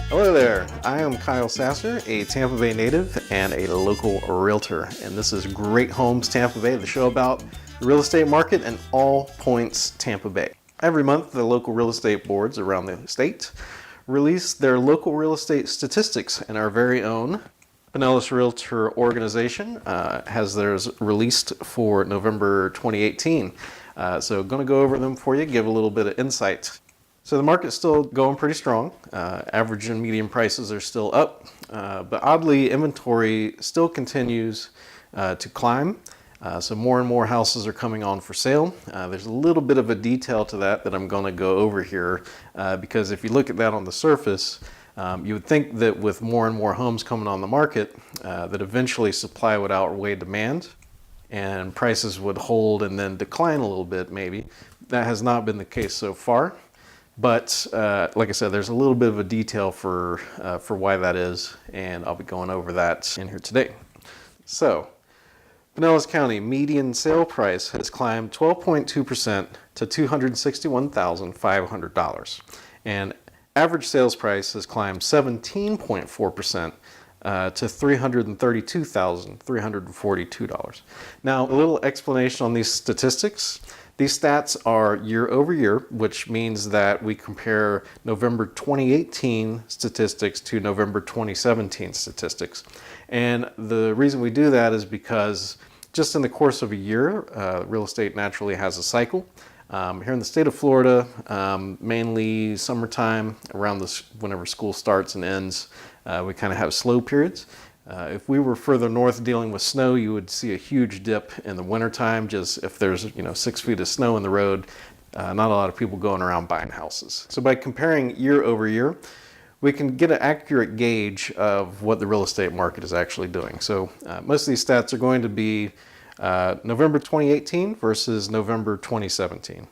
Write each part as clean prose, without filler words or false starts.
Hello there, I am Kyle Sasser, a Tampa Bay native and a local realtor, and this is Great Homes Tampa Bay, the show about the real estate market and all points Tampa Bay. Every month, the local real estate boards around the state release their local real estate statistics, and our very own Pinellas Realtor organization has theirs released for November 2018. So going to go over them for you, give a little bit of insight. So the market's still going pretty strong. Average and median prices are still up, but oddly, inventory still continues to climb. So more and more houses are coming on for sale. There's a little bit of a detail to that I'm going to go over here, because if you look at that on the surface, you would think that with more and more homes coming on the market, that eventually supply would outweigh demand and prices would hold and then decline a little bit maybe. That has not been the case so far. But like I said, there's a little bit of a detail for why that is, and I'll be going over that in here today. So, Pinellas County median sale price has climbed 12.2% to $261,500, and average sales price has climbed 17.4% to $332,342. Now, a little explanation on these statistics. These stats are year over year, which means that we compare November 2018 statistics to November 2017 statistics. And the reason we do that is because just in the course of a year, real estate naturally has a cycle. Here in the state of Florida, mainly summertime, around whenever school starts and ends, we kind of have slow periods. If we were further north dealing with snow, you would see a huge dip in the wintertime, just if there's 6 feet of snow in the road, not a lot of people going around buying houses. So by comparing year over year, we can get an accurate gauge of what the real estate market is actually doing. So most of these stats are going to be November 2018 versus November 2017.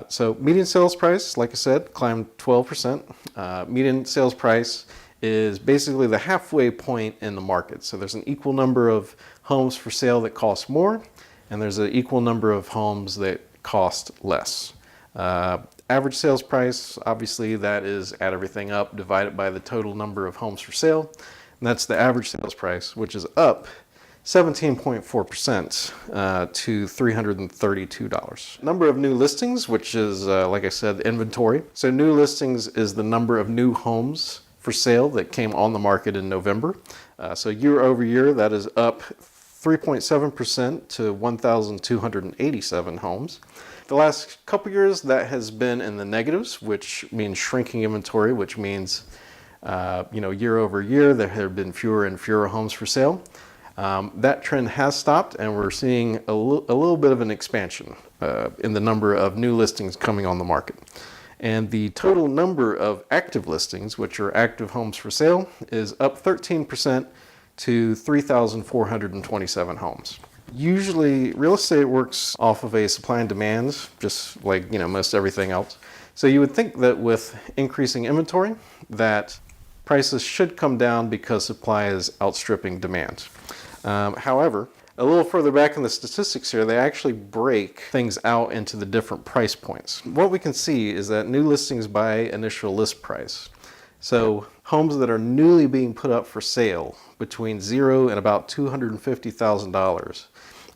So median sales price, like I said, climbed 12%. Median sales price is basically the halfway point in the market. So there's an equal number of homes for sale that cost more, and there's an equal number of homes that cost less. Average sales price, obviously that is add everything up, divided by the total number of homes for sale, and that's the average sales price, which is up 17.4% to $332. Number of new listings, which is, like I said, inventory. So new listings is the number of new homes for sale that came on the market in November. So year over year, that is up 3.7% to 1,287 homes. The last couple years, that has been in the negatives, which means shrinking inventory, which means year over year, there have been fewer and fewer homes for sale. That trend has stopped, and we're seeing a little bit of an expansion in the number of new listings coming on the market. And the total number of active listings, which are active homes for sale, is up 13% to 3,427 homes. Usually, real estate works off of a supply and demand, just like most everything else. So you would think that with increasing inventory, that prices should come down because supply is outstripping demand. However, a little further back in the statistics here, they actually break things out into the different price points. What we can see is that new listings by initial list price. So homes that are newly being put up for sale between $0 and about $250,000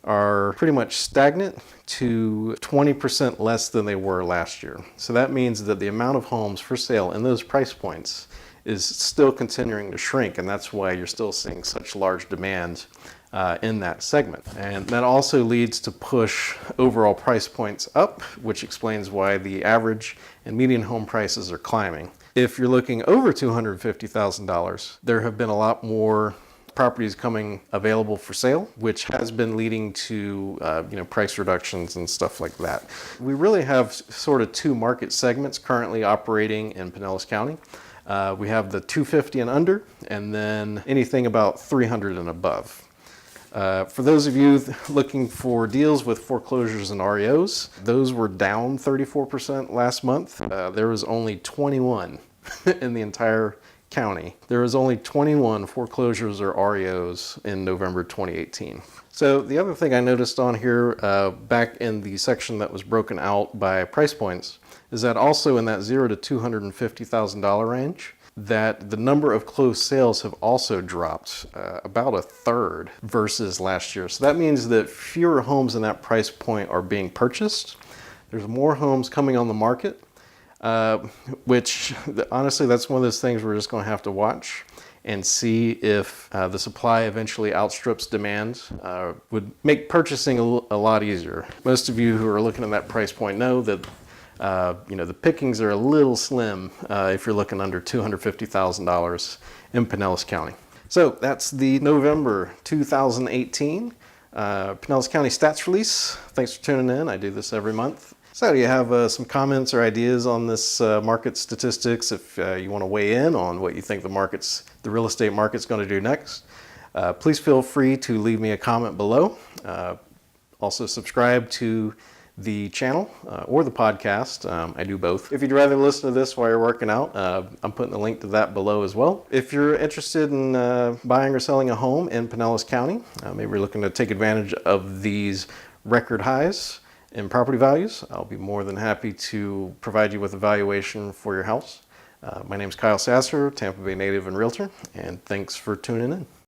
are pretty much stagnant to 20% less than they were last year. So that means that the amount of homes for sale in those price points is still continuing to shrink, and that's why you're still seeing such large demand in that segment. And that also leads to push overall price points up, which explains why the average and median home prices are climbing. If you're looking over $250,000, there have been a lot more properties coming available for sale, which has been leading to price reductions and stuff like that. We really have sort of two market segments currently operating in Pinellas County. We have the 250 and under, and then anything about 300 and above. For those of you looking for deals with foreclosures and REOs, those were down 34% last month. There was only 21 in the entire County, there was only 21 foreclosures or REOs in November 2018. So the other thing I noticed on here, back in the section that was broken out by price points, is that also in that $0 to $250,000 range, that the number of closed sales have also dropped about a third versus last year. So that means that fewer homes in that price point are being purchased. There's more homes coming on the market, which honestly, that's one of those things we're just going to have to watch and see if the supply eventually outstrips demand. Would make purchasing a lot easier. Most of you who are looking at that price point know that the pickings are a little slim if you're looking under $250,000 in Pinellas County. So that's the November 2018 Pinellas County stats release. Thanks for tuning in. I do this every month. So do you have some comments or ideas on this market statistics? If you want to weigh in on what you think the real estate market's going to do next, please feel free to leave me a comment below. Also subscribe to the channel or the podcast. I do both. If you'd rather listen to this while you're working out, I'm putting the link to that below as well. If you're interested in buying or selling a home in Pinellas County, maybe you're looking to take advantage of these record highs in property values, I'll be more than happy to provide you with a valuation for your house. My name is Kyle Sasser, Tampa Bay native and realtor, and thanks for tuning in.